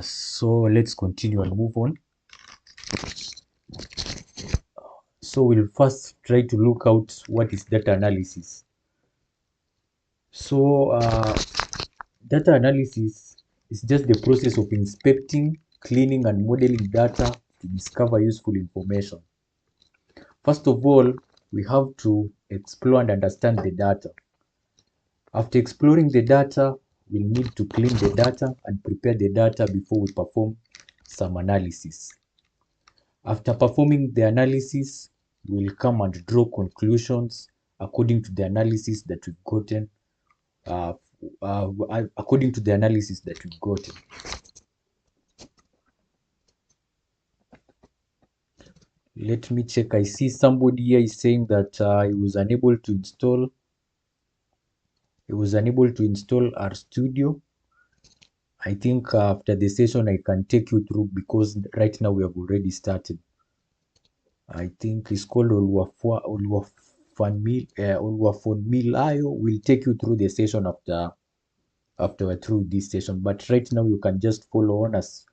So let's continue and move on. So we'll first try to look out what is data analysis. So data analysis is just the process of inspecting, cleaning, and modeling data to discover useful information. First of all, we have to explore and understand the data. After exploring the data, we'll need to clean the data and prepare the data before we perform some analysis. After performing the analysis, we'll come and draw conclusions according to the analysis that we've gotten. Uh, According to the analysis that we've gotten. Let me check. I see somebody here is saying that he was unable to install. He was unable to install our studio. I think after the session I can take you through because right now we have already started. I think it's called Oluwafonmilayo. Will take you through the session after we're through this session. But right now you can just follow on as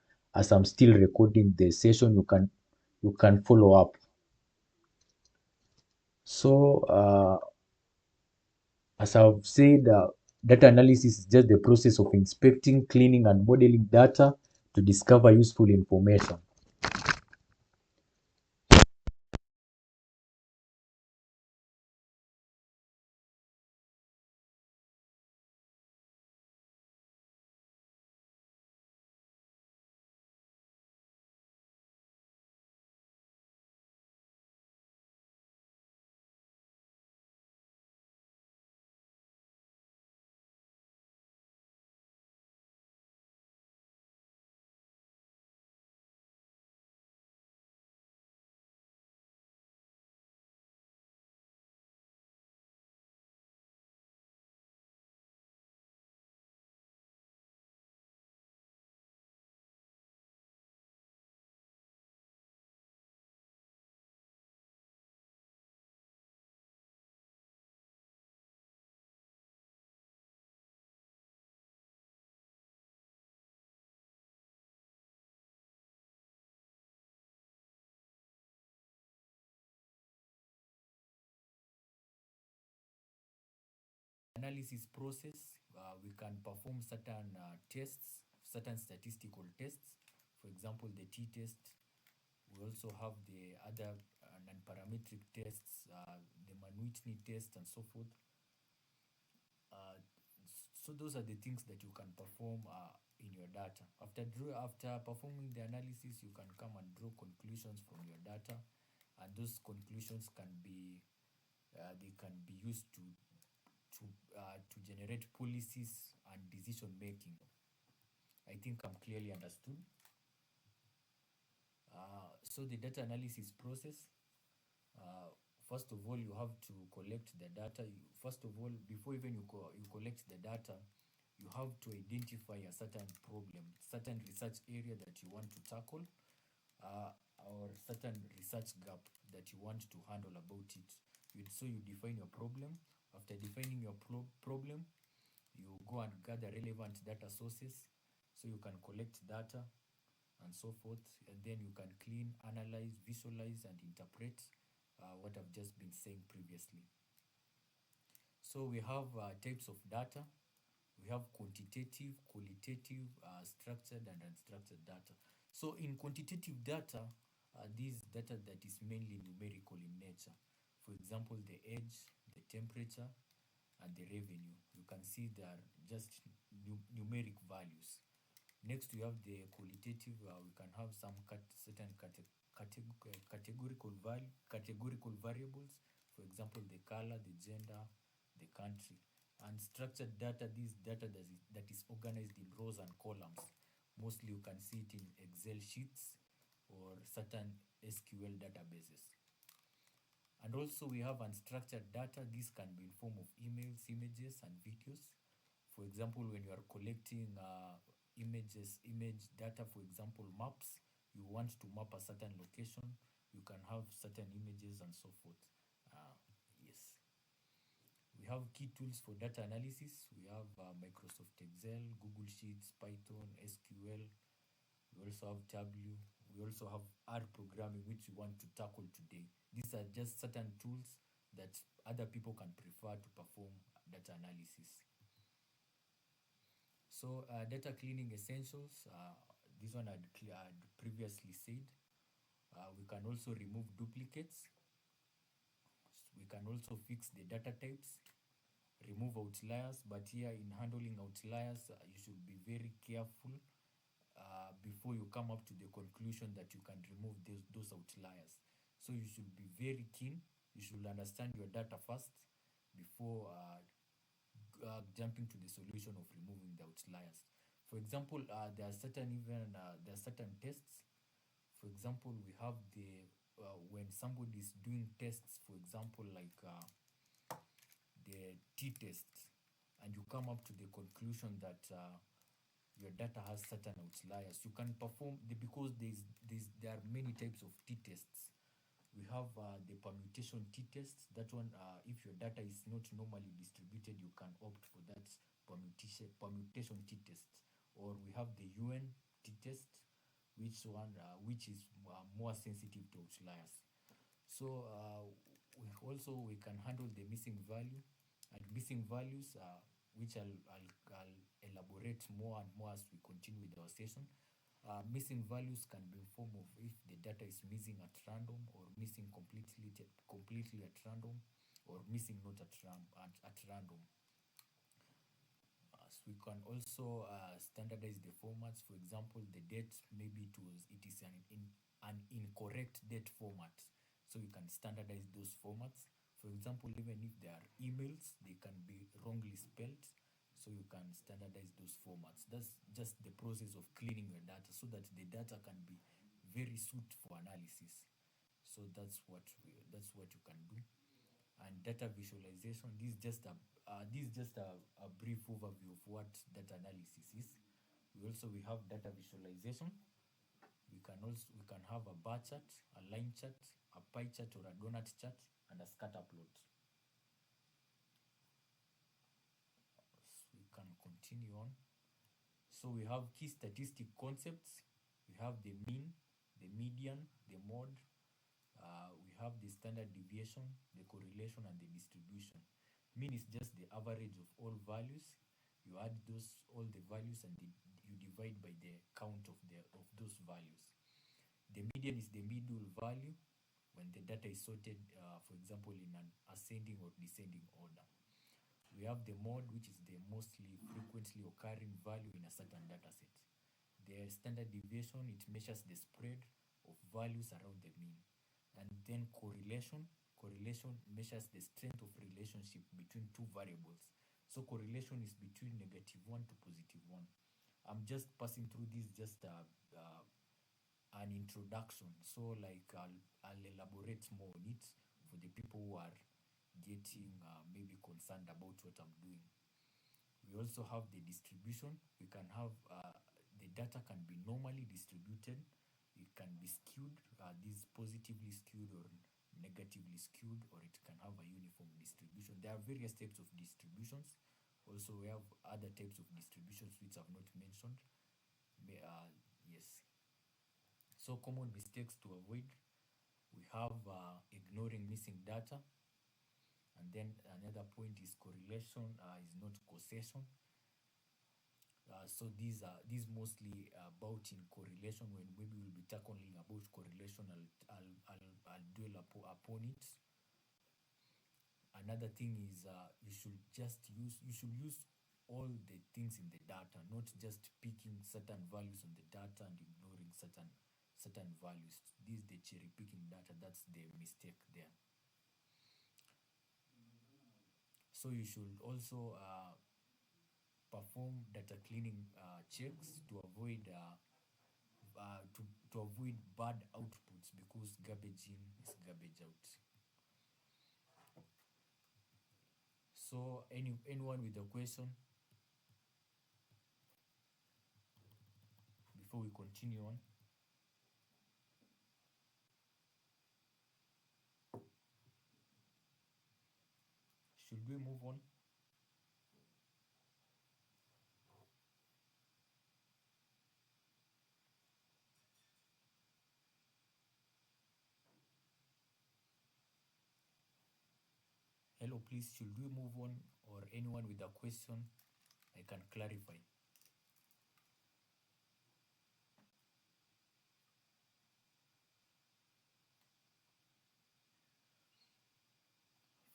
I'm still recording the session. You can follow up. So as I've said, data analysis is just the process of inspecting, cleaning, and modeling data to discover useful information. Analysis process, we can perform certain tests, certain statistical tests. For example, the t-test. We also have the other non-parametric tests, the Mann-Whitney test, and so forth. Uh, so those are the things that you can perform in your data. After performing the analysis, you can come and draw conclusions from your data, and those conclusions can be they can be used to generate policies and decision making. I think I'm clearly understood. So the data analysis process, uh, first of all, you have to collect the data. First of all, before even you collect the data, you have to identify a certain problem, certain research area that you want to tackle, uh, or certain research gap that you want to handle about it. So you define your problem. After defining your problem, you go and gather relevant data sources so you can collect data and so forth, and then you can clean, analyze, visualize, and interpret what I've just been saying previously. So we have types of data. We have quantitative, qualitative, structured, and unstructured data. So in quantitative data, these data that is mainly numerical in nature. For example, the age, the temperature, and the revenue. You can see they are just numeric values. Next, we have the qualitative. We can have some certain categorical variables. For example, the color, the gender, the country. And structured data, this data that is organized in rows and columns. Mostly you can see it in Excel sheets or certain SQL databases. And also we have unstructured data. This can be in form of emails, images, and videos. For example, when you are collecting image data, for example, maps, you want to map a certain location, you can have certain images and so forth. Yes. We have key tools for data analysis. We have Microsoft Excel, Google Sheets, Python, SQL. We also have W. We also have R programming, which we want to tackle today. These are just certain tools that other people can prefer to perform data analysis. So data cleaning essentials, this one I'd previously said. We can also remove duplicates. We can also fix the data types, remove outliers, but here in handling outliers, you should be very careful before you come up to the conclusion that you can remove those outliers. So you should be very keen. You should understand your data first before jumping to the solution of removing the outliers. For example, there are certain tests. For example, we have the when somebody is doing tests, for example, like the t-test, and you come up to the conclusion that your data has certain outliers, you can perform because there are many types of t-tests. We have the permutation t-test. That one, if your data is not normally distributed, you can opt for that permutation t-test. Or we have the UN t-test, which is more sensitive to outliers. So we can handle the missing value and missing values, which I'll elaborate more and more as we continue with our session. Missing values can be in form of if the data is missing at random, or missing completely at random, or missing not at random. So we can also standardize the formats. For example, the date, maybe it is an incorrect date format. So you can standardize those formats. For example, even if they are emails, they can be wrongly spelled. So you can standardize those formats. That's just the process of cleaning your data so that the data can be very suited for analysis. So that's what you can do. And data visualization, this is just a brief overview of what data analysis is. We have data visualization. We can have a bar chart, a line chart, a pie chart or a donut chart, and a scatter plot. So we can continue on. So we have key statistic concepts. We have the mean, the median, the mode. We have the standard deviation, the correlation, and the distribution. Mean is just the average of all values. You add all the values, and you divide by the count of those values. The median is the middle value when the data is sorted, for example, in an ascending or descending order. We have the mode, which is the mostly frequently occurring value in a certain data set. The standard deviation, it measures the spread of values around the mean. And then correlation measures the strength of relationship between two variables. So correlation is between -1 to +1. I'm just passing through this just an introduction. So like I'll elaborate more on it for the people who are getting maybe concerned about what I'm doing. We also have the distribution. We can have the data can be normally distributed. It can be skewed, this positively skewed or negatively skewed, or it can have a uniform distribution. There are various types of distributions. Also, we have other types of distributions which I've not mentioned. Yes. So common mistakes to avoid. We have ignoring missing data. And then another point is correlation is not causation. So these mostly about in correlation. When maybe we'll be tackling about correlation, I'll dwell upon it. Another thing is you should use all the things in the data, not just picking certain values on the data and ignoring certain values. This is the cherry picking data. That's the mistake there. So you should also perform data cleaning checks to avoid to avoid bad outputs, because garbage in is garbage out. So anyone with a question before we continue on? Should we move on? So please, should we move on, or anyone with a question, I can clarify.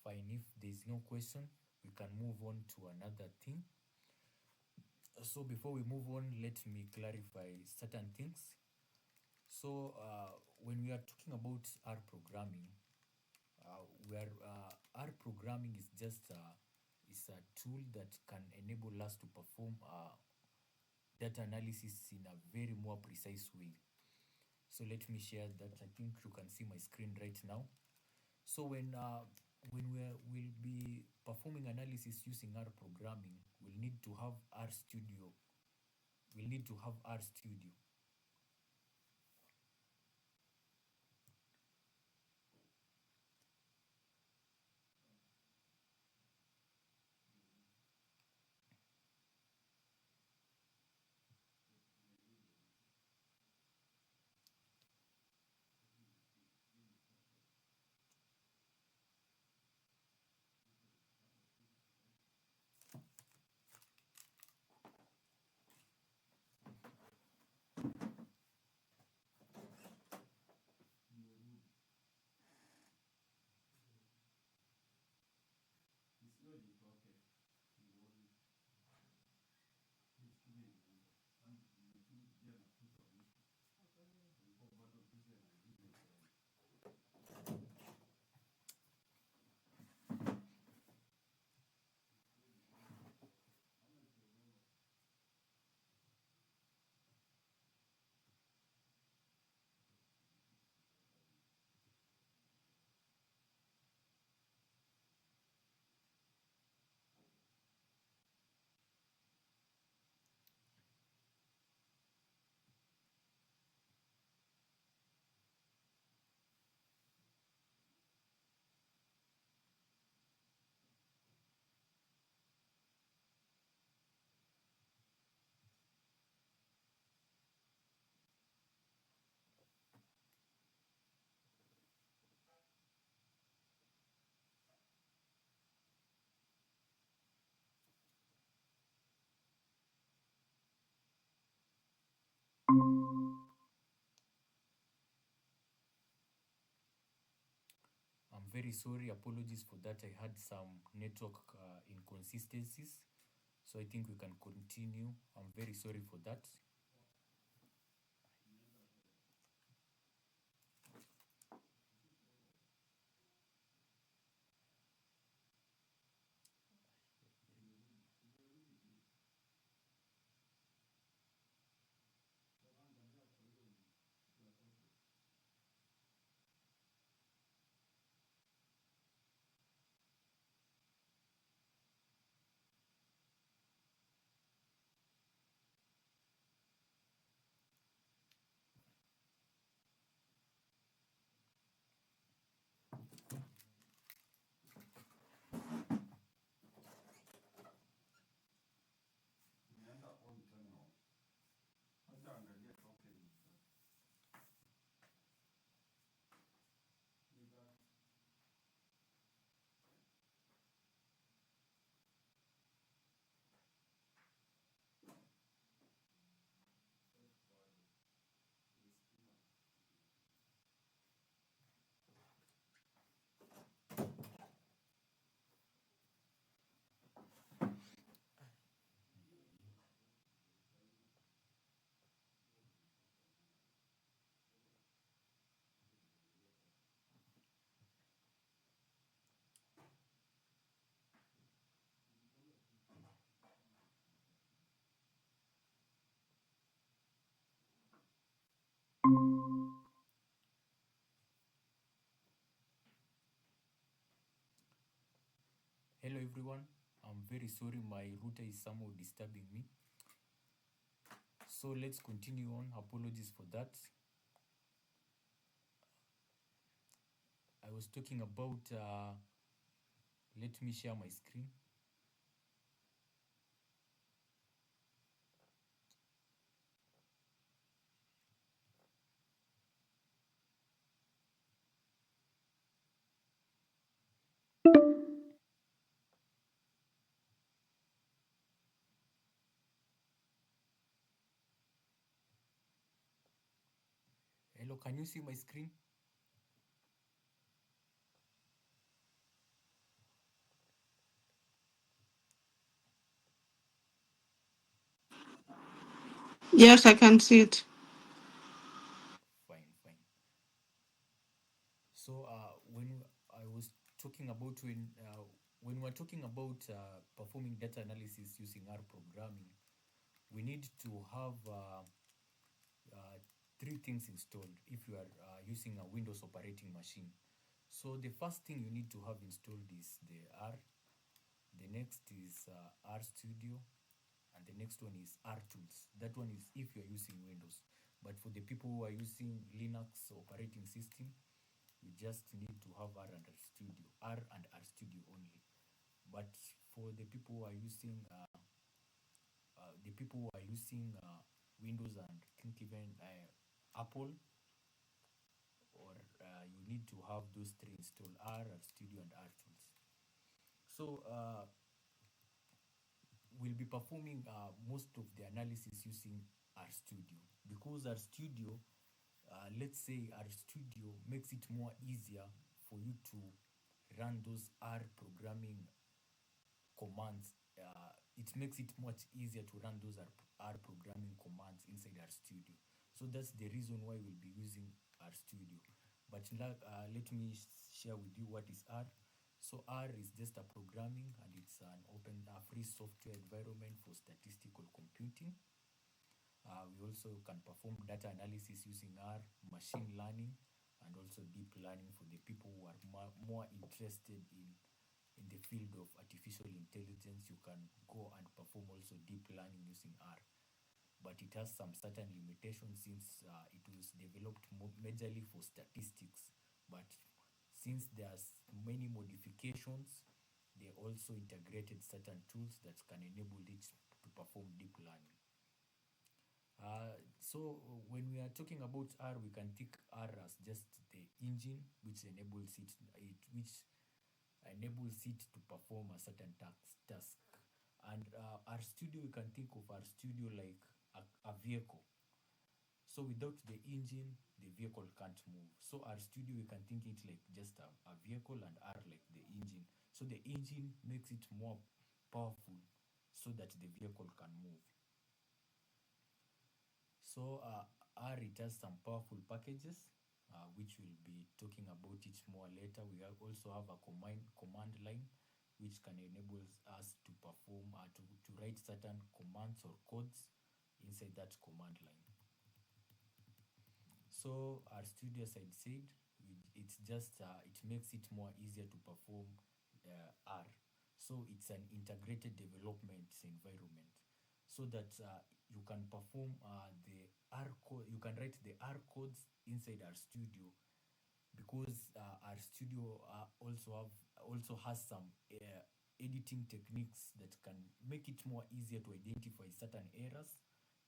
Fine, if there's no question, we can move on to another thing. So before we move on, let me clarify certain things. So when we are talking about R programming, R programming is just is a tool that can enable us to perform data analysis in a very more precise way. So let me share that. I think you can see my screen right now. So we'll be performing analysis using R programming, we'll need to have R Studio. We'll need to have R Studio. I'm very sorry, apologies for that. I had some network inconsistencies. So I think we can continue. I'm very sorry for that. Hello everyone. I'm very sorry, my router is somehow disturbing me. So let's continue on. Apologies for that. I was talking about, let me share my screen. Hello, can you see my screen? Yes, I can see it. Fine, fine. So when I was talking about when we're talking about performing data analysis using R programming, we need to have uh, three things installed if you are using a Windows operating machine. So the first thing you need to have installed is the R. The next is R Studio, and the next one is R Tools. That one is if you're using Windows. But for the people who are using Linux operating system, you just need to have R and R Studio only. But for the people who are using Windows and think even Apple, or you need to have those three installed: R Studio and R Tools. So we'll be performing most of the analysis using R Studio, because R Studio, let's say R Studio makes it more easier for you to run those R programming commands. It makes it much easier to run those R programming commands inside R Studio. So that's the reason why we'll be using R Studio. But let me share with you what is R. So R is just a programming, and it's an free software environment for statistical computing. We also can perform data analysis using R, machine learning, and also deep learning for the people who are more interested in the field of artificial intelligence. You can go and perform also deep learning using R. But it has some certain limitations since it was developed majorly for statistics. But since there's many modifications, they also integrated certain tools that can enable it to perform deep learning. So when we are talking about R, we can think R as just the engine which enables it to perform a certain task. And R Studio, we can think of R Studio like a vehicle. So without the engine, the vehicle can't move. So R Studio, we can think it like just a vehicle, and R like the engine. So the engine makes it more powerful so that the vehicle can move. So R, it has some powerful packages, which we'll be talking about it more later. Also have a command line, which can enable us to perform to write certain commands or codes inside that command line. So our studio, as I said, it's just it makes it more easier to perform R. So it's an integrated development environment, so that you can perform the R code. You can write the R codes inside our studio, because our studio also has some editing techniques that can make it more easier to identify certain errors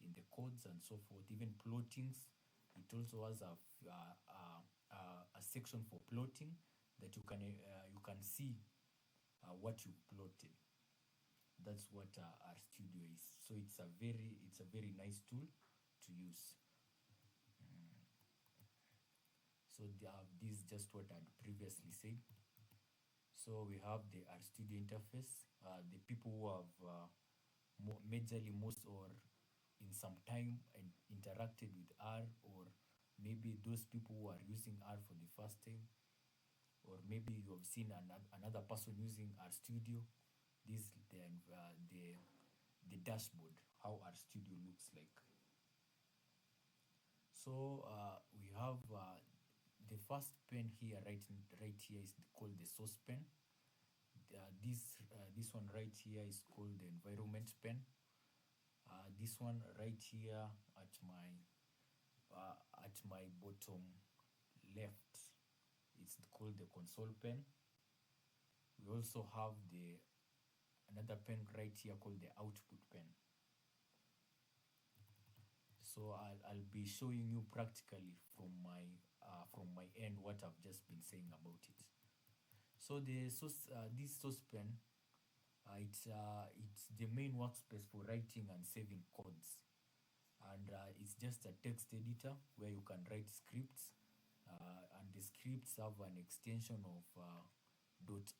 in the codes and so forth, even plottings. It also has a section for plotting, that you can see what you plotted. That's what our studio is. So it's a very nice tool to use. So this is just what I'd previously said. So we have the R Studio interface. The people who have majorly most or in some time and interacted with R, or maybe those people who are using R for the first time, or maybe you have seen another person using R Studio. This the dashboard, how our studio looks like. So we have the first pen here, right here, is called the source pen. This one right here is called the environment pen. This one right here at my bottom left, it's called the console pen. We also have the another pen right here called the output pen. So I'll be showing you practically from my end what I've just been saying about it. So this source pen, it's the main workspace for writing and saving codes. and it's just a text editor where you can write scripts, and the scripts have an extension of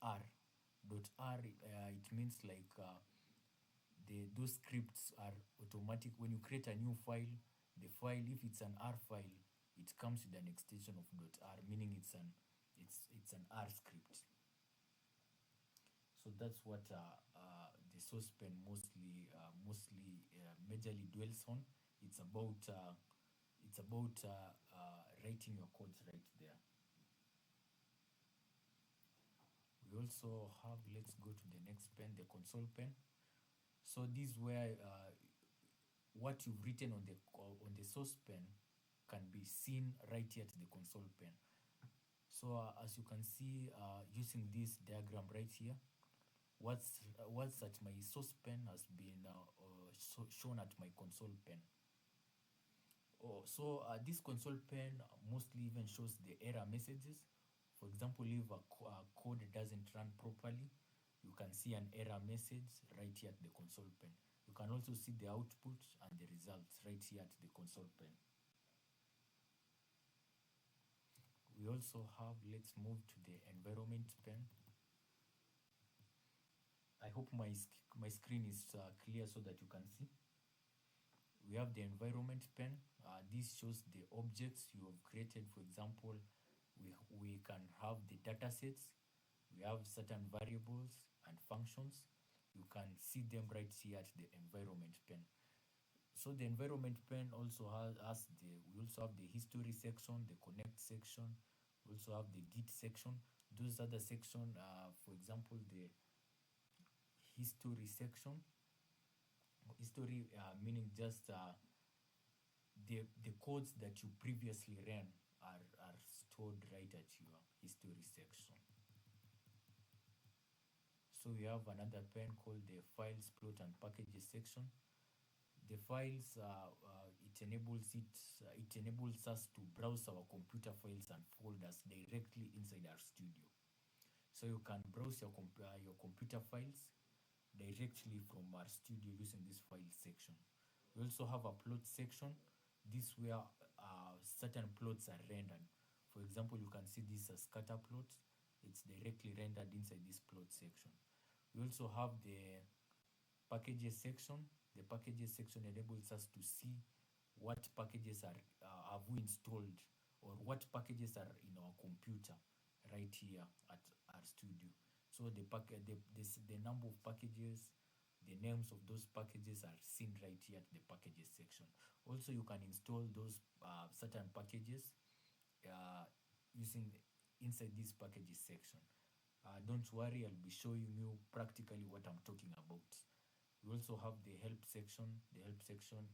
.r. .r, it means like those scripts are automatic. When you create a new file, the file, if it's an R file, it comes with an extension of .r, meaning it's an R script. So that's what the saucepan mostly majorly dwells on. It's about writing your codes right there. We also have, let's go to the next pen, the console pen. So this is where what you've written on the saucepan can be seen right here at the console pen. So as you can see, using this diagram right here, what's at my saucepan has been shown at my console pen. So this console pen mostly even shows the error messages. For example, if a code doesn't run properly, you can see an error message right here at the console pen. You can also see the output and the results right here at the console pen. We also have, let's move to the environment pen. I hope my screen is clear so that you can see. We have the environment pen. This shows the objects you have created. For example, we can have the datasets. We have certain variables and functions. You can see them right here at the environment pen. So the environment pen also has we also have the history section, the connect section. We also have the git section. Those are the section, for example, the history section. History meaning just the codes that you previously ran are stored right at your history section. So we have another pen called the files, plot, and packages section. The files, it enables us to browse our computer files and folders directly inside our studio. So you can browse your computer files directly from our studio using this file section. We also have a plot section. This where certain plots are rendered. For example, you can see this as scatter plot. It's directly rendered inside this plot section. We also have the packages section. The packages section enables us to see what packages have we installed, or what packages are in our computer right here at our studio. So the number of packages, the names of those packages are seen right here at the packages section. Also, you can install those certain packages using inside this packages section. Don't worry, I'll be showing you practically what I'm talking about. We also have the help section. The help section,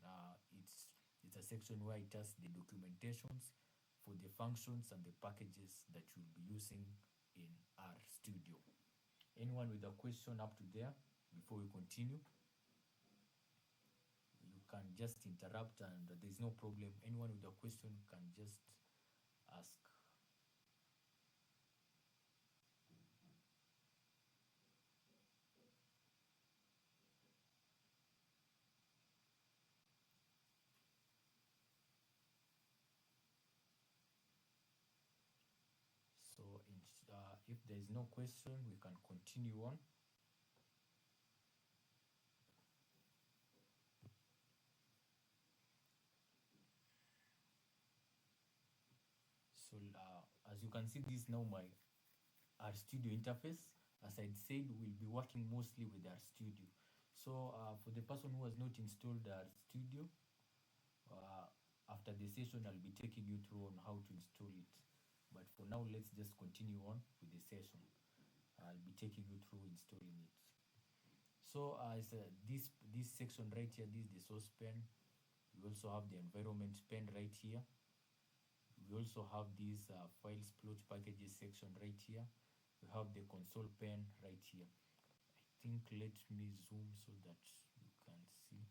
it's a section where it has the documentations for the functions and the packages that you'll be using in our studio. Anyone with a question up to there before we continue? You can just interrupt and there's no problem. Anyone with a question can just ask. So if there is no question, we can continue on. So as you can see, this is now our studio interface. As I said, we'll be working mostly with our studio. So for the person who has not installed our studio, after the session I'll be taking you through on how to install it. But for now, let's just continue on with the session. I'll be taking you through installing it. So this section right here, this is the source pen. We also have the environment pen right here. We also have this files, plot, packages section right here. We have the console pen right here. I think let me zoom so that you can see.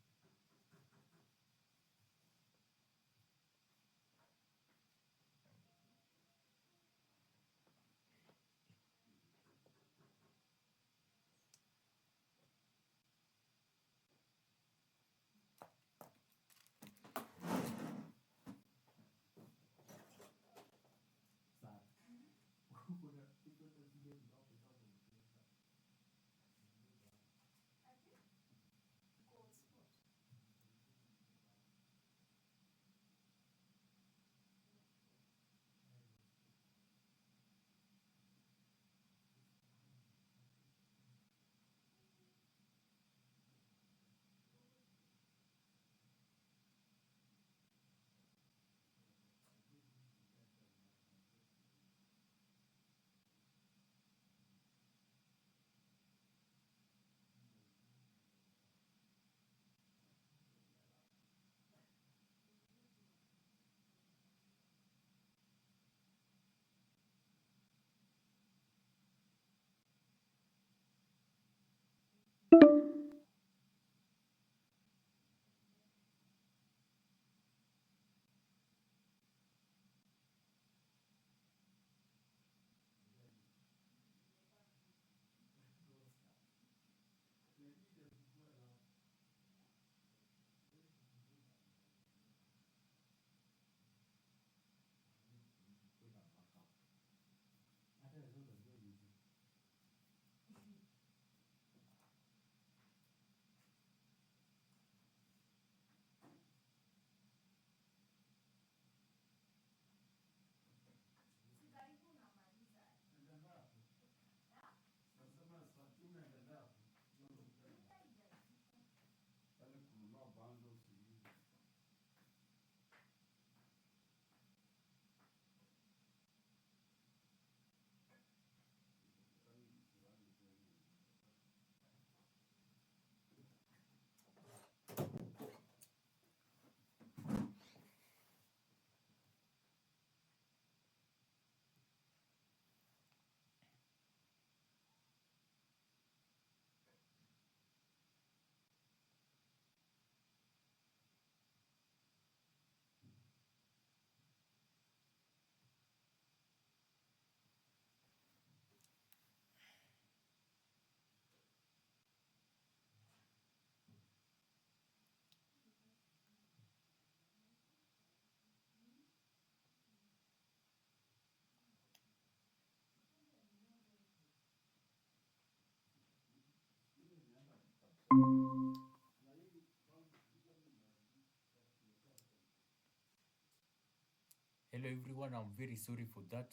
Hello everyone, I'm very sorry for that.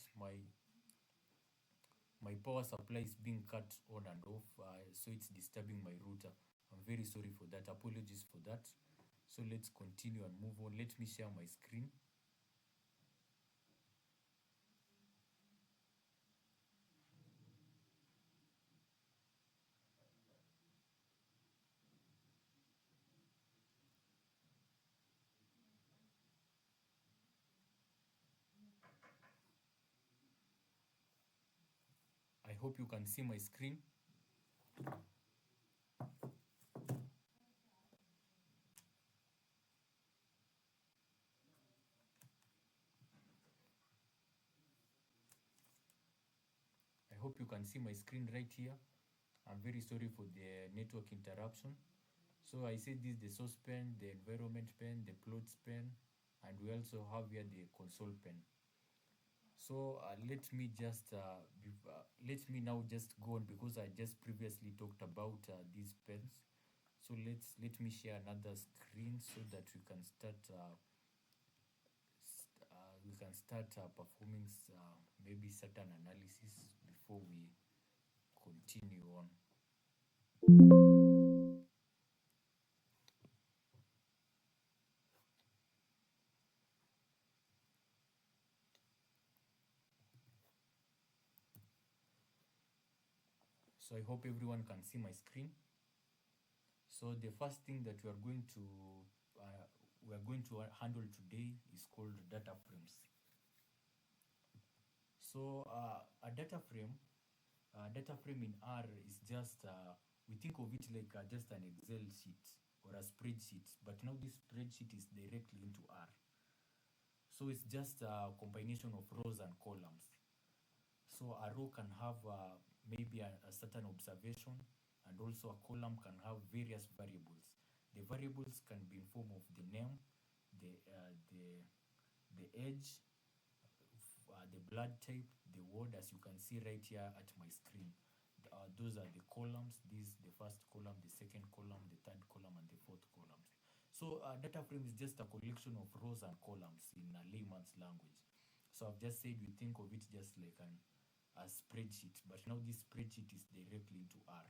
My power supply is being cut on and off, so it's disturbing my router. I'm very sorry for that. Apologies for that. So let's continue and move on. Let me share my screen. I hope you can see my screen. I hope you can see my screen right here. I'm very sorry for the network interruption. So I said this the source pen, the environment pen, the plots pen, and we also have here the console pen. So let me now just go on because I just previously talked about these pens. So let me share another screen so that we can start performing maybe certain analysis before we continue on. So I hope everyone can see my screen. So the first thing that we are going to handle today is called data frames. So data frame in R is just we think of it like just an Excel sheet or a spreadsheet, but now this spreadsheet is directly into R. So it's just a combination of rows and columns. So a row can have maybe a certain observation, and also a column can have various variables. The variables can be in form of the name, the uh, the the age, the blood type, the word, as you can see right here at my screen. Those are the columns. This the first column, the second column, the third column, and the fourth columns. So data frame is just a collection of rows and columns in a layman's language. So I've just said we think of it just like a spreadsheet, but now this spreadsheet is directly into R.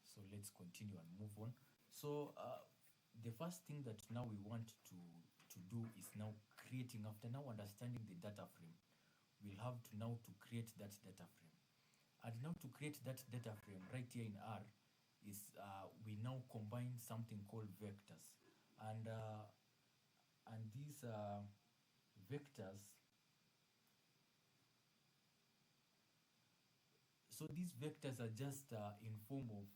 So let's continue and move on. So the first thing that now we want to do is now creating, after now understanding the data frame, we'll have to now to create that data frame. And now to create that data frame right here in R is we now combine something called vectors. And these vectors, so these vectors are just in form of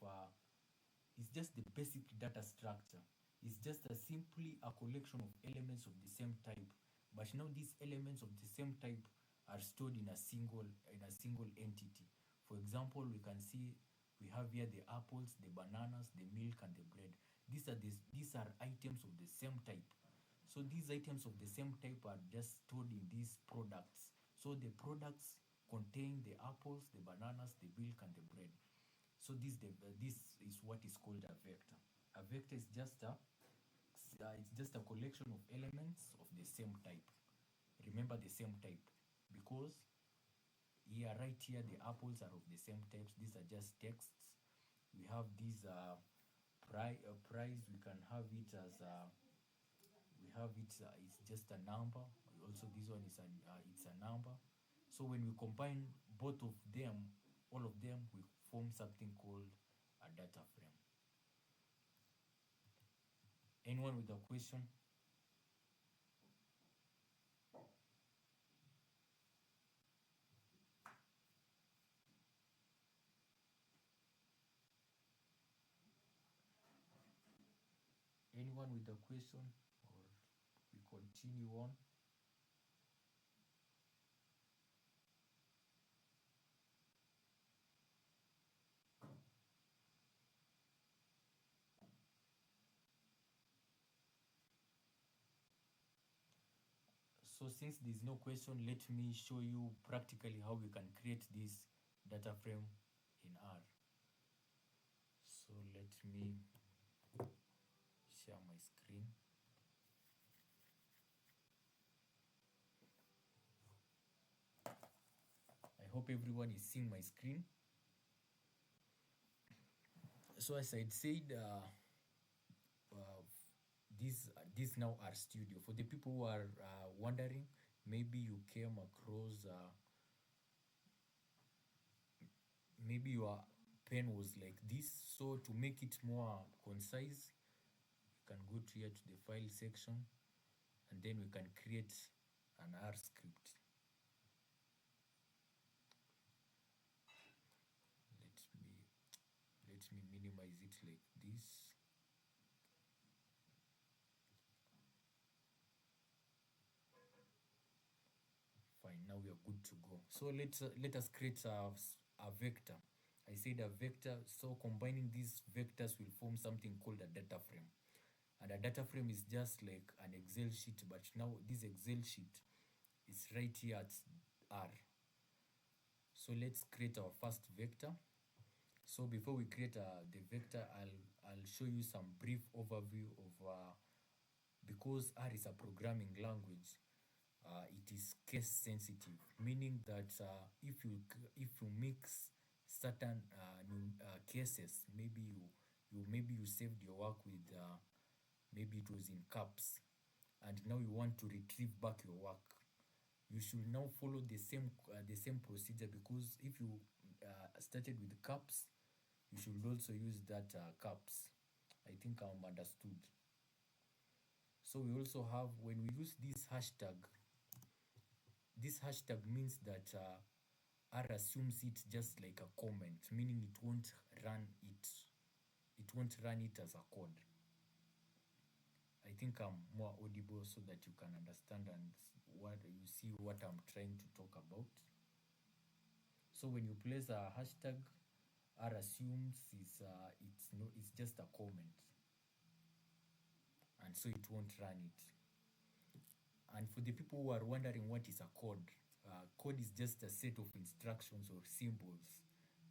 it's just the basic data structure. It's just simply a collection of elements of the same type. But now these elements of the same type are stored in a single entity. For example, we can see we have here the apples, the bananas, the milk, and the bread. These are items of the same type. So these items of the same type are just stored in these products. So the products contain the apples, the bananas, the milk, and the bread. So this is what is called a vector. A vector is just it's just a collection of elements of the same type. Remember the same type because here, right here, the apples are of the same types. These are just texts. We have these price. We can have it as we have it. It's just a number. Also, this one is it's a number. So when we combine both of them, all of them, we form something called a data frame. Anyone with a question? Anyone with a question? Or we continue on? So since there's no question, let me show you practically how we can create this data frame in R. So let me share my screen. hope everyone is seeing my screen. So as I said, this now our studio. For the people who are wondering, maybe you came across, maybe your pen was like this. So to make it more concise, you can go to here to the file section, and then we can create an R script. Let me minimize it like this. Fine, now we are good to go. So let us create a vector. I said a vector, so combining these vectors will form something called a data frame. And a data frame is just like an Excel sheet, but now this Excel sheet is right here at R. So let's create our first vector. So before we create the vector, I'll show you some brief overview of because R is a programming language. It is case sensitive, meaning that if you mix certain cases, maybe you saved your work with maybe it was in caps, and now you want to retrieve back your work, you should now follow the same procedure, because if you started with caps, you should also use that caps. I think I'm understood. So we also have, when we use this hashtag means that R assumes it just like a comment, meaning it won't run it as a code. I think I'm more audible so that you can understand and what you see what I'm trying to talk about. So when you place a hashtag, R assumes it's just a comment, and so it won't run it. And for the people who are wondering what is a code, code is just a set of instructions or symbols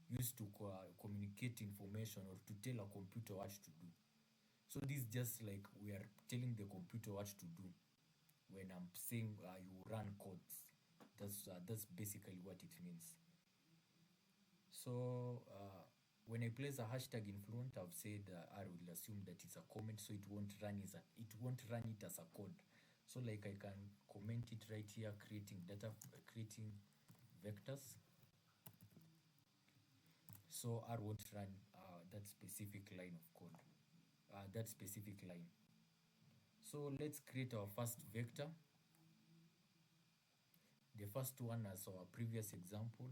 used to communicate information or to tell a computer what to do. So this is just like we are telling the computer what to do when I'm saying you run codes. That's basically what it means. So when I place a hashtag in front, I've said R will assume that it's a comment, so it won't run it as a code. So like I can comment it right here, creating vectors. So R won't run that specific line of code, that specific line. So let's create our first vector. The first one, as our previous example,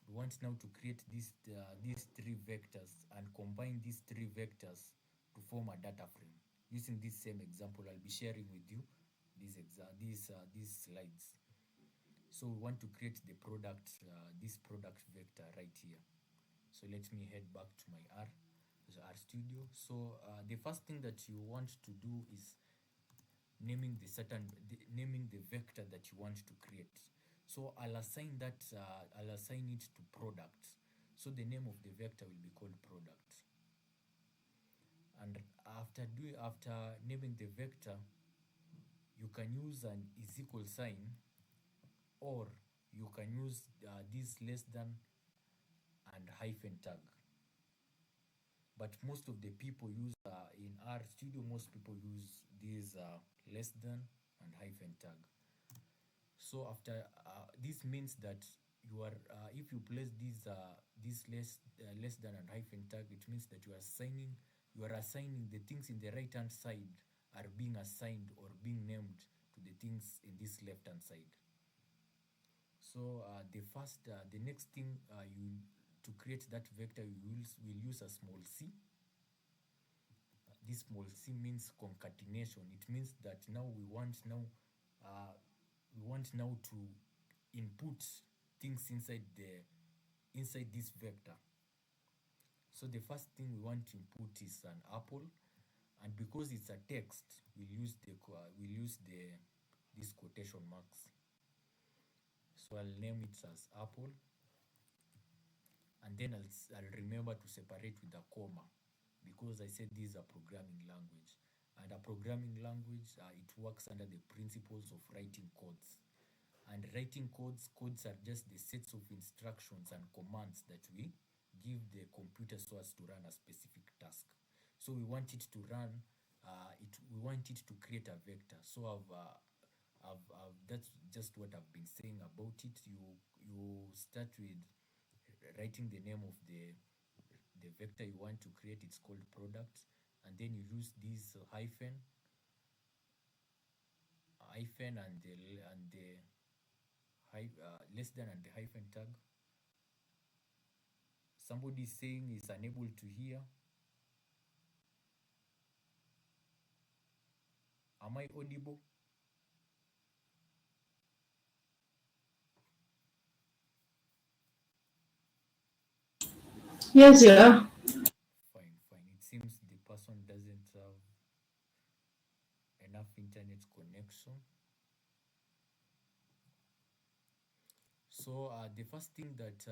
we want now to create these three vectors and combine these three vectors to form a data frame. Using this same example, I'll be sharing with you these slides. So we want to create the product, this product vector right here. So let me head back to my R Studio. So the first thing that you want to do is naming the vector that you want to create. So I'll assign it to product. So the name of the vector will be called product. And after naming the vector, you can use an is equal sign, or you can use this less than and hyphen tag. But most of the people use in R Studio, most people use this less than and hyphen tag. So after this means that you are if you place this less than and hyphen tag, it means that you are assigning the things in the right hand side are being assigned or being named to the things in this left hand side. So the next thing to create that vector, we'll use a small c. This small c means concatenation. It means that now we want to input things inside this vector. So the first thing we want to input is an apple, and because it's a text, we'll use these quotation marks. So I'll name it as apple, and then I'll remember to separate with a comma, because I said this is a programming language. And a programming language, it works under the principles of writing codes. And writing codes are just the sets of instructions and commands that we give the computer so as to run a specific task. So we want it to run, we want it to create a vector. So that's just what I've been saying about it. You start with writing the name of the vector you want to create. It's called product, and then you use this hyphen and the less than and the hyphen tag. Somebody is saying is unable to hear. Am I audible? Yes, yeah. Fine, fine. It seems the person doesn't have enough internet connection. So the first thing that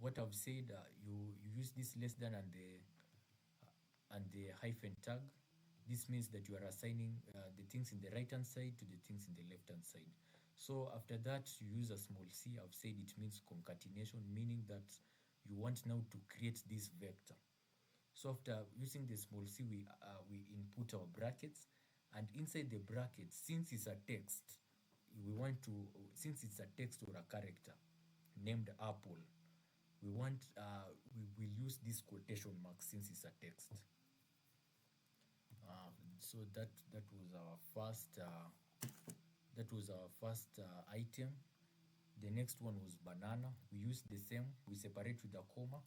what I've said, you use this less than and the hyphen tag. This means that you are assigning the things in the right hand side to the things in the left hand side. So after that, you use a small c. I've said it means concatenation, meaning that you want now to create this vector. So after using the small c, we input our brackets, and inside the brackets, since it's a text, since it's a text or a character named apple, we will use this quotation mark since it's a text. So that was our first item. The next one was banana. We use the same. We separate with a comma,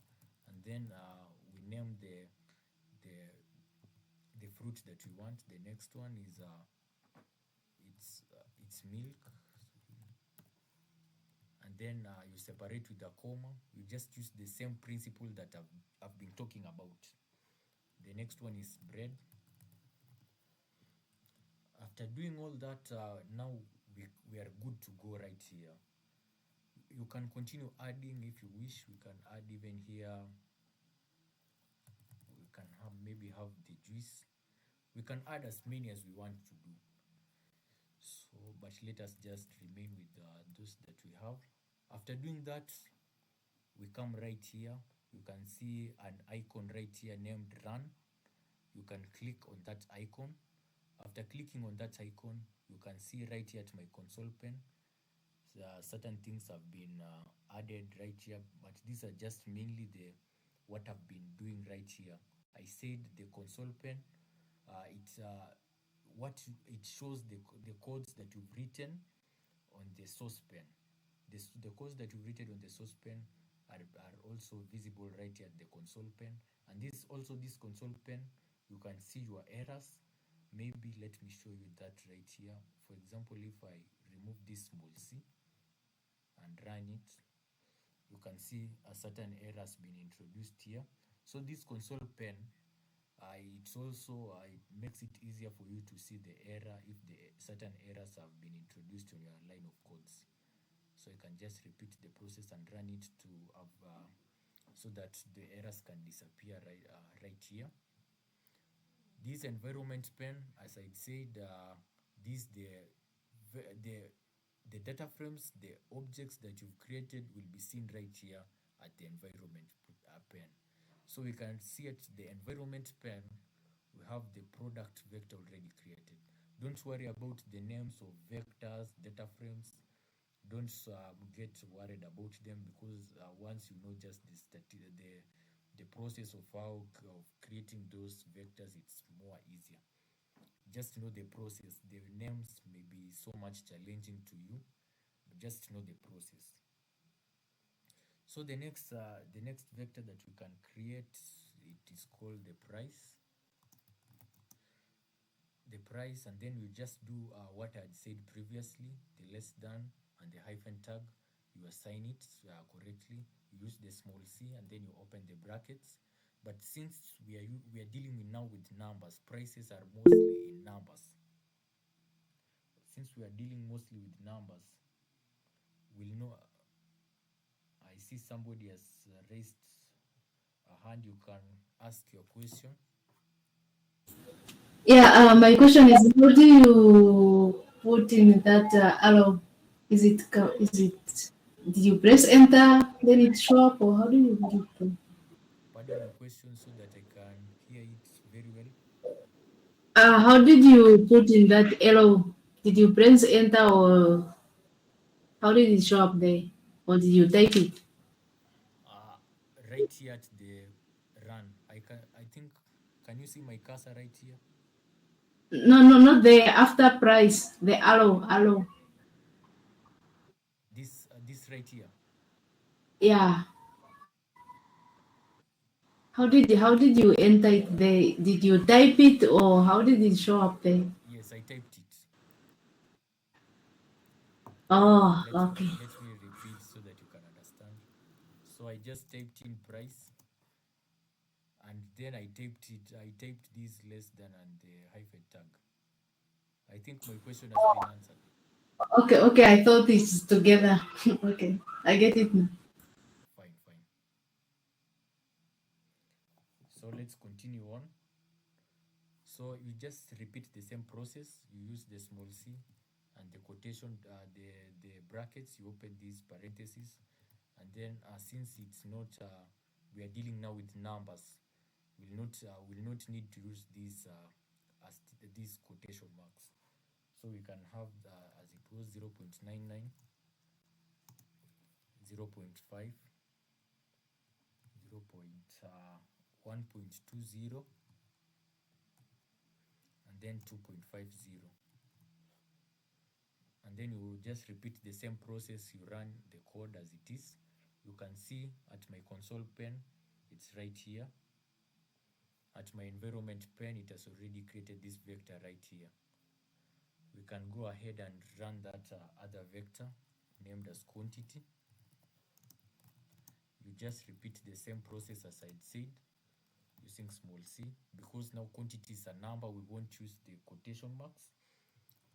and then we name the the fruit that we want. The next one is it's milk, and then you separate with a comma. You just use the same principle that I've been talking about. The next one is bread. After doing all that, now we are good to go right here. You can continue adding if you wish. We can add even here. We can maybe have the juice. We can add as many as we want to do. So, but let us just remain with those that we have. After doing that, we come right here. You can see an icon right here named run. You can click on that icon. After clicking on that icon, you can see right here at my console pen, certain things have been added right here, but these are just mainly the what I've been doing right here. I said the console pen, it's it shows the codes that you've written on the saucepan. The codes that you've written on the saucepan are also visible right here at the console pen. And this console pen, you can see your errors. Maybe let me show you that right here. For example, if I remove this small c and run it, you can see a certain error has been introduced here. So this console pen, it makes it easier for you to see the error if the certain errors have been introduced on your line of codes. So you can just repeat the process and run it to have so that the errors can disappear right here. This environment pen, as I said, these the data frames, the objects that you've created will be seen right here at the environment pen. So we can see at the environment pen, we have the product vector already created. Don't worry about the names of vectors, data frames. Don't get worried about them, because once you know just the process of of creating those vectors, it's more easier. Just know the process. The names may be so much challenging to you, but just know the process. So the next vector that we can create, it is called the price. The price, and then you just do what I had said previously, the less than and the hyphen tag. You assign it correctly. You use the small c, and then you open the brackets. But since we are dealing with now with numbers, prices are mostly in numbers. Since we are dealing mostly with numbers, we'll know. I see somebody has raised a hand. You can ask your question. Yeah, my question is, how do you put in that allow? Is it do you press enter then it show up, or how do you do it? Pardon your question so that I can hear it very well. How did you put in that allow? Did you press enter, or how did it show up there, or did you type it? Uh, right here at the run, I think, can you see my cursor right here? No, no, not the after price. The allow. This right here. Yeah. How did you enter it there? Did you type it, or how did it show up there? Yes, I typed it. Oh, Let me okay. let me repeat so that you can understand. So I just typed in price, and then I typed this less than and the hyphen tag. I think my question has been answered. Okay. I thought it's together. Okay, I get it now. Fine, fine. So let's continue on. So you just repeat the same process. You use the small c and the quotation, the brackets. You open these parentheses, and then since it's not, we are dealing now with numbers. Will not need to use these quotation marks. So we can have as it was 0.99, 0.5, 1.20, and then 2.50. And then you just repeat the same process. You run the code as it is. You can see at my console pen, it's right here. At my environment pen, it has already created this vector right here. We can go ahead and run that other vector named as quantity. You just repeat the same process as I said, using small c. Because now quantity is a number, we won't use the quotation marks.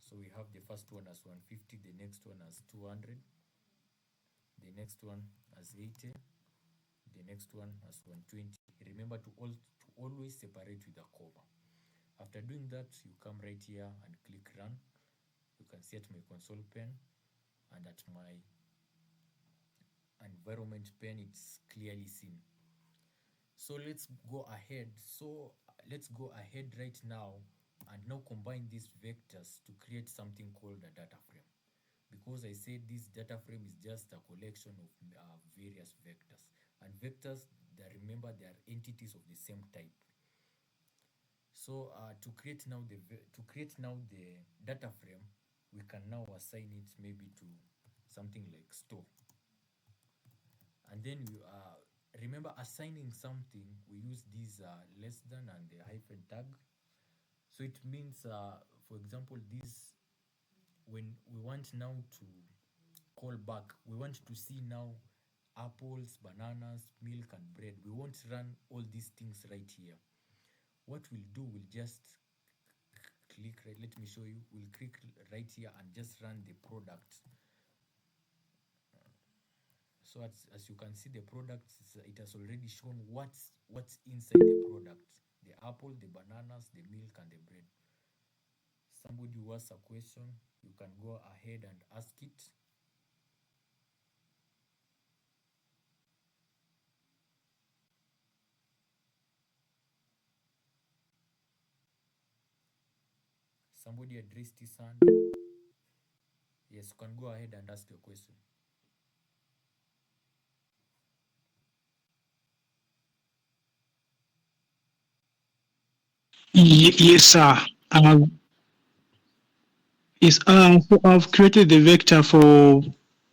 So we have the first one as 150, the next one as 200, the next one as 80, the next one as 120. Remember to always separate with a comma. After doing that, you come right here and click run. You can see at my console pen and at my environment pen, it's clearly seen. So let's go ahead right now and now combine these vectors to create something called a data frame. Because I said this data frame is just a collection of various vectors, and vectors, that, remember, they are entities of the same type. So to create now the data frame, we can now assign it maybe to something like store. And then you remember, assigning something, we use these less than and the hyphen tag. So it means, for example, this, when we want now to call back, we want to see now apples, bananas, milk, and bread. We won't run all these things right here. What we'll do, we'll just click right. Let me show you. We'll click right here and just run the product. So as you can see, the product, it has already shown what's inside the product: the apple, the bananas, the milk, and the bread. Somebody who has a question, you can go ahead and ask it. Somebody addressed his hand. Yes, you can go ahead and ask your question. Yes, sir. Uh, yes, so I've created the vector for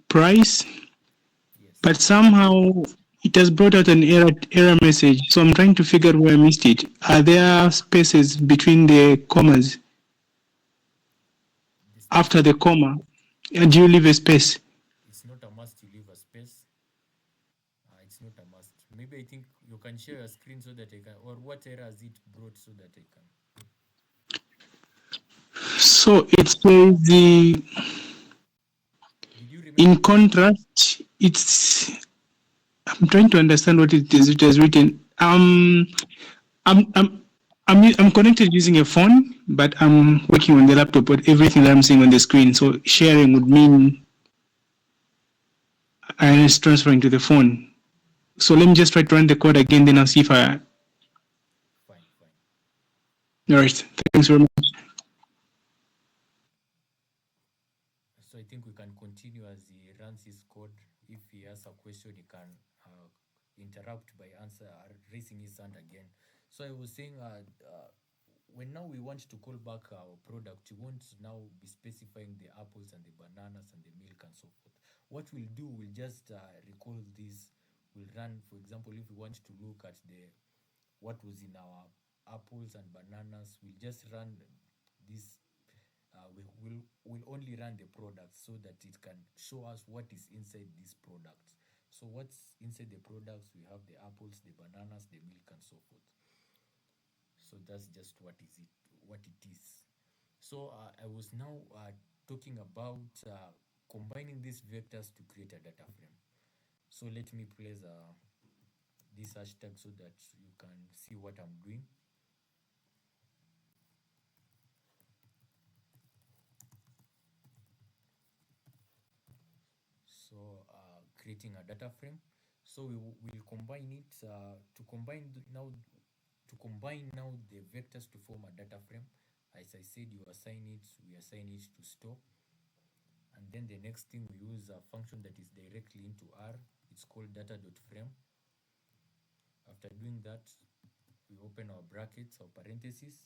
price, Yes. but somehow it has brought out an error message. So I'm trying to figure out where I missed it. Are there spaces between the commas The after spaces, the comma? Do you leave a space? it's not a must you leave a space. It's not a must. Maybe I think you can share your screen so that I can, or what error has it brought so that I can. So it says the Did you remember in the error? contrast, it's I'm trying to understand what it is it has written. I'm I'm connected using a phone, but I'm working on the laptop with everything that I'm seeing on the screen. So sharing would mean I is transferring to the phone. So let me just try to run the code again, then I'll see if I. Fine, fine. All right. Thanks very much. So I think we can continue as he runs his code. If he has a question, he can interrupt by raising his hand again. So I was saying, when now we want to call back our product, we won't now be specifying the apples and the bananas and the milk and so forth. What we'll do, we'll just recall this. We'll run, for example, if we want to look at what was in our apples and bananas, we'll just run this. We'll only run the product so that it can show us what is inside these products. So what's inside the products? We have the apples, the bananas, the milk, and so forth. So that's just what it is. So I was now talking about combining these vectors to create a data frame. So let me place this hashtag so that you can see what I'm doing. So creating a data frame. So we will combine it to combine now the vectors to form a data frame. As I said, we assign it to store. And then the next thing, we use a function that is directly into R. It's called data.frame. After doing that, we open our brackets or parentheses,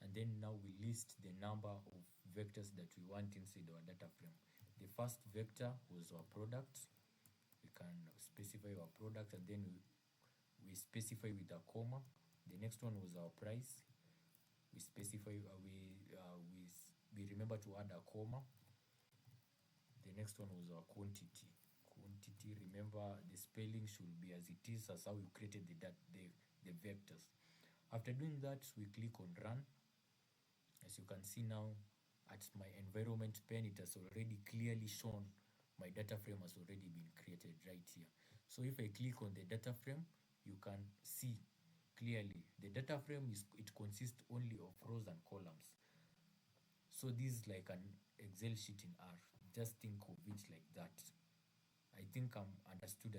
and then now we list the number of vectors that we want inside our data frame. The first vector was our product. We can specify our product, and then we specify with a comma. The next one was our price. We specify we remember to add a comma. The next one was our quantity. Remember, the spelling should be as it is, as how you created the vectors. After doing that, we click on run. As you can see now, at my environment pane, it has already clearly shown my data frame has already been created right here. So if I click on the data frame, you can see clearly the data frame it consists only of rows and columns. So this is like an Excel sheet in R. Just think of it like that. I think I'm understood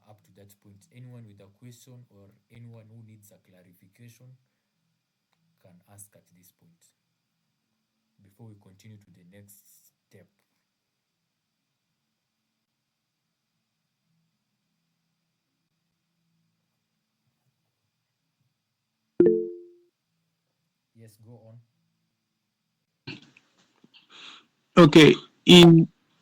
up to that point. Anyone with a question or anyone who needs a clarification can ask at this point before we continue to the next step. Yes, go on. Okay.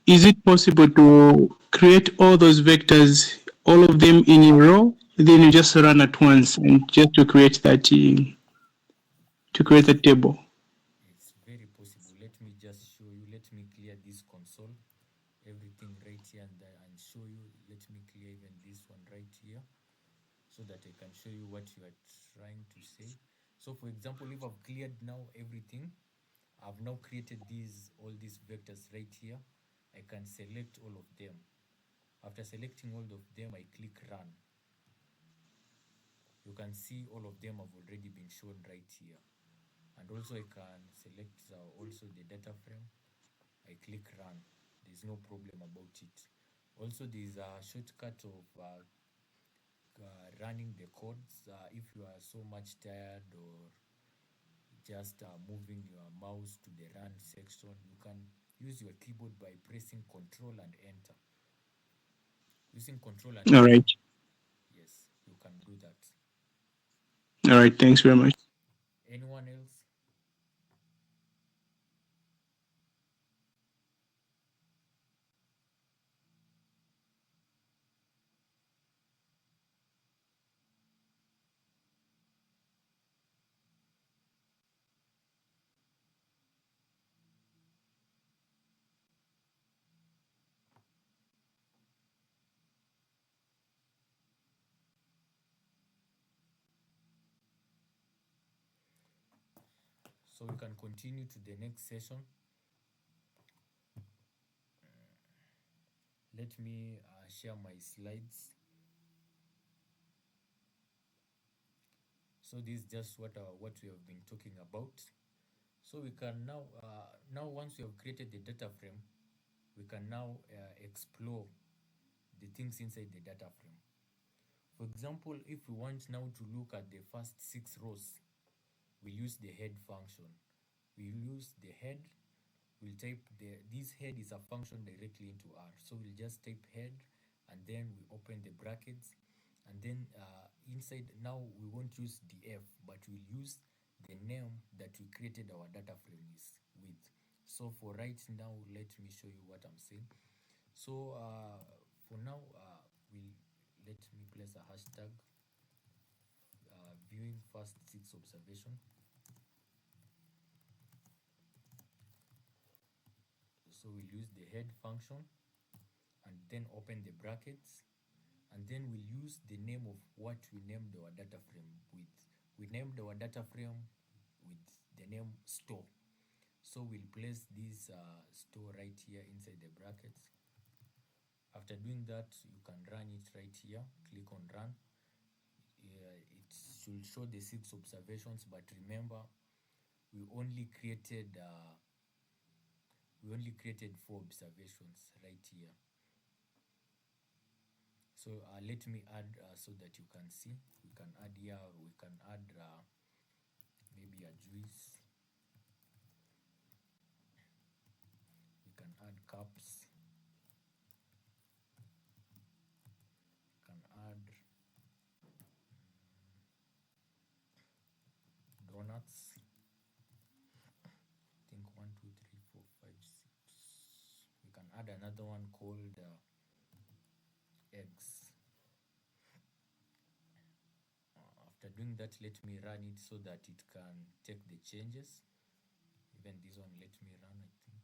Is it possible to create all those vectors, all of them in a row? Then you just run at once and just to create that table. It's very possible. Let me just show you. Let me clear this console, everything right here, and show you. Let me clear even this one right here so that I can show you what you are trying to say. So for example, if I've cleared now everything, I've now created all these vectors right here. I can select all of them. After selecting all of them, I click run. You can see all of them have already been shown right here. And also I can select also the data frame. I click run. There's no problem about it. Also, there's a shortcut of running the codes. If you are so much tired or just moving your mouse to the run section, you can use your keyboard by pressing Control and Enter. Using Control and All Enter, right. yes, you can do that. All right. Thanks very much. Anyone else? So we can continue to the next session. Let me share my slides. So this is just what we have been talking about. So we can now once we have created the data frame, we can now explore the things inside the data frame. For example, if we want now to look at the first 6 rows, we use the head function. We use the head, we'll type this head is a function directly into R. So we'll just type head and then we open the brackets, and then inside now we won't use df, but we'll use the name that we created our data frame is with. So for right now, let me show you what I'm saying. So for now, we'll let me place a hashtag viewing first 6 observation. So we'll use the head function and then open the brackets, and then we'll use the name of what we named our data frame with. We named our data frame with the name store. So we'll place this store right here inside the brackets. After doing that, you can run it right here. Click on run. It should show the 6 observations, but remember we only created 4 observations right here. So let me add so that you can see. We can add here, we can add maybe a juice. We can add cups. We can add donuts. I think 1, 2, 3, 4, 5, 6. We can add another one called eggs. After doing that, let me run it so that it can take the changes. Even this one, let me run, I think.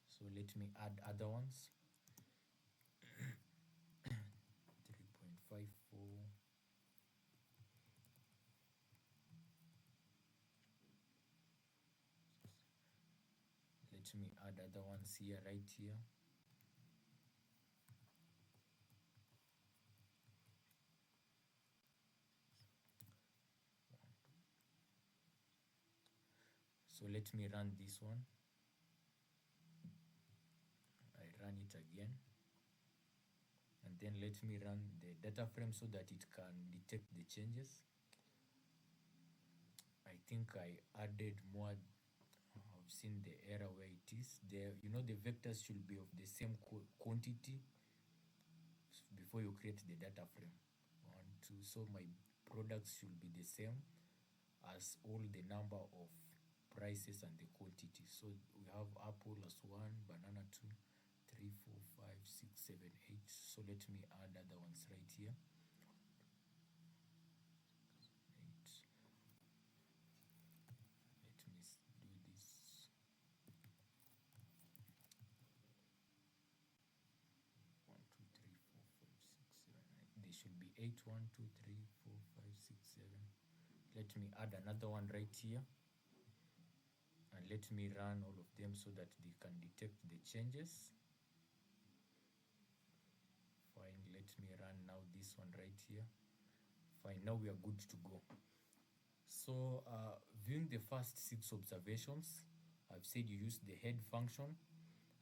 So let me add other ones. 3.54. Let me add other ones here, right here. So let me run this one. I run it again. And then let me run the data frame so that it can detect the changes. I think I added more. I've seen the error where it is. There, you know, the vectors should be of the same quantity before you create the data frame. 1, 2. So my products should be the same as all the number of prices and the quantity. So we have apple as 1, banana 2, 3, 4, 5, 6, 7, 8. So let me add other ones right here. 8. Let me do this. 1, 2, 3, 4, 5, 6, 7, 8. They should be 8. 1, 2, 3, 4, 5, 6, 7. Let me add another one right here. And let me run all of them so that they can detect the changes. Fine, let me run now this one right here. Fine, now we are good to go. So viewing the first 6 observations, I've said you use the head function,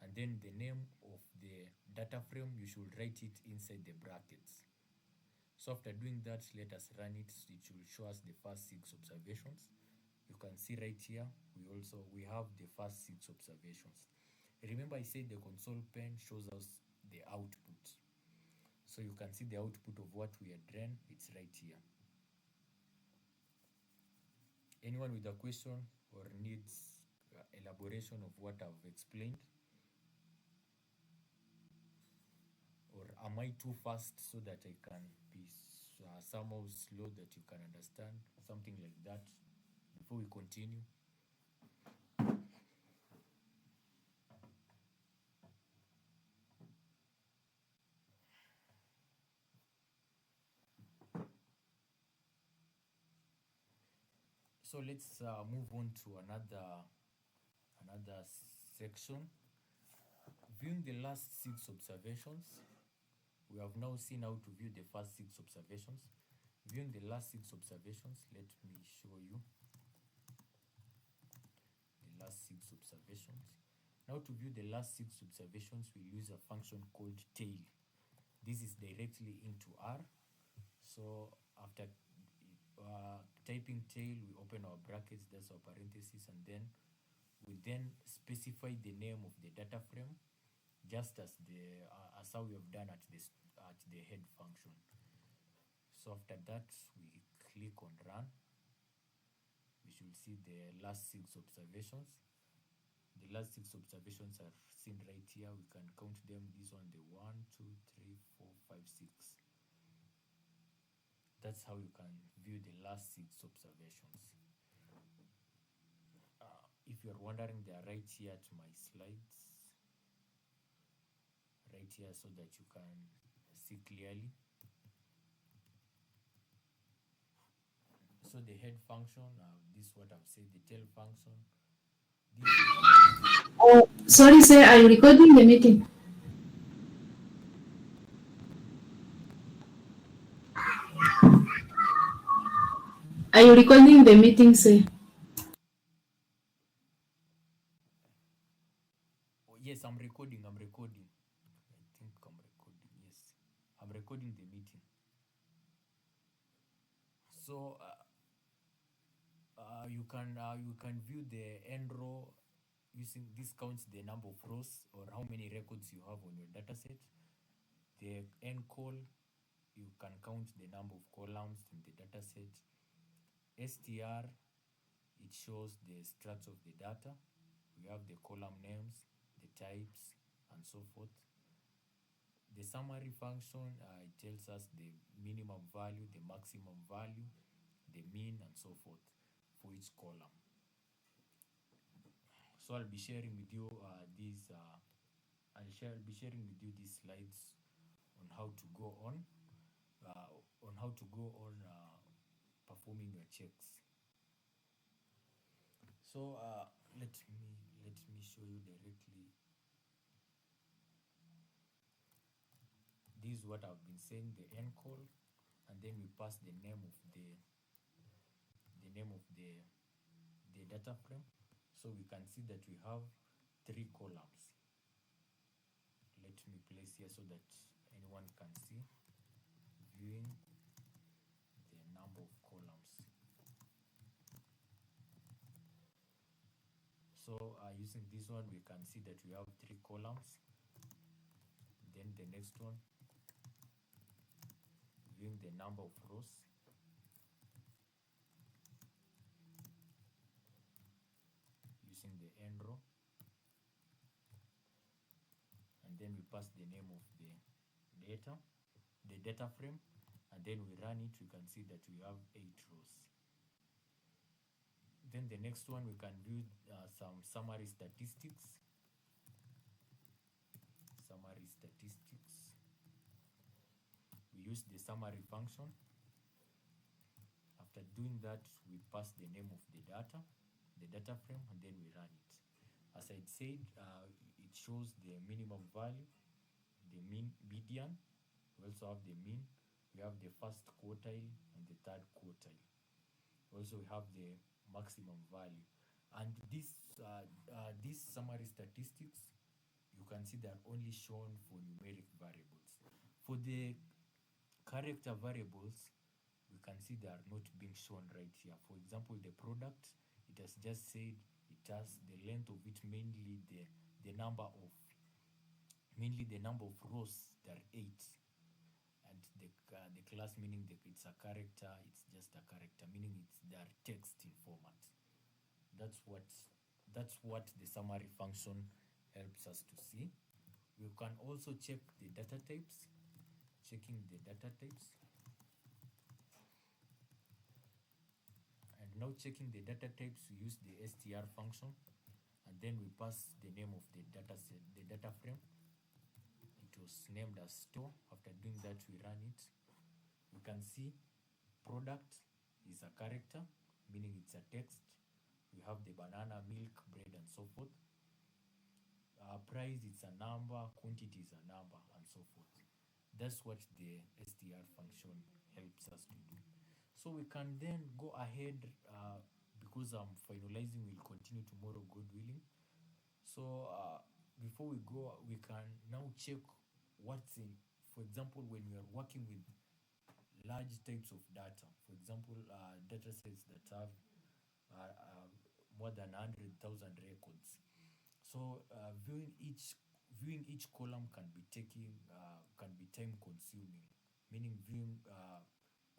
and then the name of the data frame, you should write it inside the brackets. So after doing that, let us run it. It will show us the first 6 observations. You can see right here, we have the first 6 observations. Remember I said the console pane shows us the output. So you can see the output of what we had ran. It's right here. Anyone with a question or needs elaboration of what I've explained? Or am I too fast so that I can be somehow slow that you can understand? Something like that before we continue. So let's move on to another section. Viewing the last 6 observations, We have now seen how to view the first 6 observations. Viewing the last 6 observations, let me show you the last 6 observations. Now to view the last 6 observations, we use a function called tail. This is directly into R. So after typing tail, we open our brackets, that's our parentheses, and then we then specify the name of the data frame, just as how we have done at the head function. So after that, we click on run. We should see the last 6 observations. The last 6 observations are seen right here. We can count them. This one, the 1, 2, 3, 4, 5, 6. That's how you can view the last 6 observations. If you're wondering, they are right here at my slides, right here, so that you can see clearly. So the head function, this is what I've said, the tail function. Oh, sorry, sir, are you recording the meeting? Are you recording the meeting, sir? Oh, yes, I'm recording. I think I'm recording. Yes, I'm recording the meeting. So you can view the end row using this. Counts the number of rows or how many records you have on your data set. The end call, you can count the number of columns in the data set. str, it shows the structure of the data. We have the column names, the types, and so forth. The summary function, it tells us the minimum value, the maximum value, the mean, and so forth for each column. So I'll be sharing with you these slides on how to go on performing your checks. So let me show you directly. This is what I've been saying, the end call, and then we pass the name of the data frame. So we can see that we have 3 columns. Let me place here so that anyone can see. Viewing the number of columns. So using this one, we can see that we have 3 columns. Then the next one, viewing the number of rows. Using the end row. And then we pass the name of the data frame, and then we run it. We can see that we have 8 rows. Then the next one, we can view some summary statistics. We use the summary function. After doing that, we pass the name of the data frame, and then we run it. As I said, it shows the minimum value, the median. We also have the mean. We have the first quartile and the third quartile. Also, we have the maximum value. And these summary statistics, you can see they are only shown for numeric variables. For the character variables, we can see they are not being shown right here. For example, the product, it has just said it has the length of it, mainly the number of rows, there are 8. And the class, meaning it's a character, it's just a character, meaning they are text in format. That's what the summary function helps us to see. We can also check the data types. Checking the data types. And now checking the data types, we use the str function, and then we pass the name of the data set, the data frame. It was named as store. After doing that, we run it. We can see product is a character, meaning it's a text. We have the banana, milk, bread, and so forth. Price, it's a number. Quantity is a number, and so forth. That's what the str function helps us to do. So we can then go ahead, because I'm finalizing, we'll continue tomorrow, God willing. So before we go, we can now check what's in, for example, when we are working with large types of data, for example, data sets that have more than 100,000 records. So viewing each column can be time consuming, meaning viewing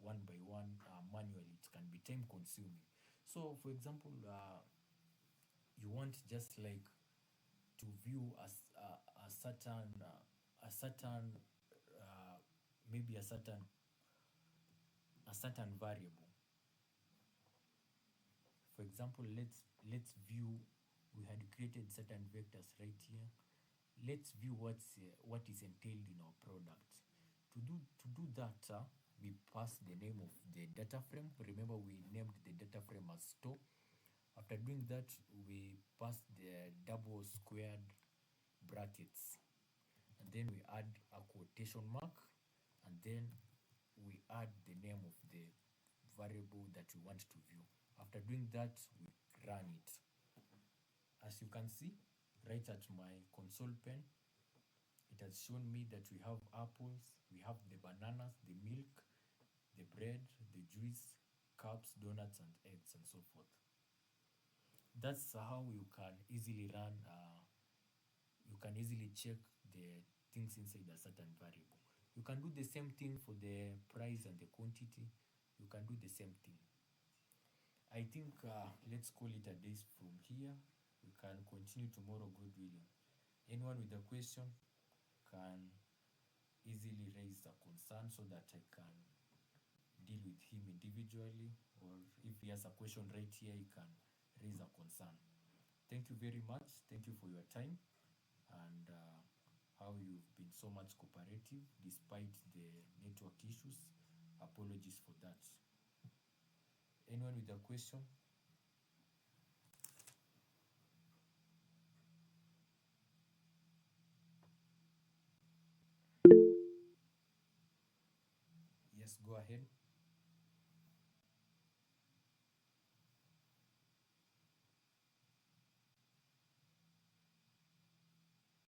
one by one manually, it can be time consuming. So for example, you want just like to view a certain uh, maybe a certain variable. For example, let's view, we had created certain vectors right here. Let's view what is entailed in our product. To do that, we pass the name of the data frame. Remember, we named the data frame as store. After doing that, we pass the double squared brackets, and then we add a quotation mark, and then we add the name of the variable that we want to view. After doing that, we run it. As you can see, right at my console pane, it has shown me that we have apples, we have the bananas, the milk, the bread, the juice, cups, donuts, and eggs, and so forth. That's how you can easily you can easily check the things inside a certain variable. You can do the same thing for the price and the quantity. You can do the same thing. I think let's call it a day from here. We can continue tomorrow, God willing. Anyone with a question can easily raise a concern so that I can deal with him individually, or if he has a question right here, he can raise a concern. Thank you very much. Thank you for your time, and how you've been so much cooperative despite the network issues. Apologies for that. Anyone with a question? Yes, go ahead.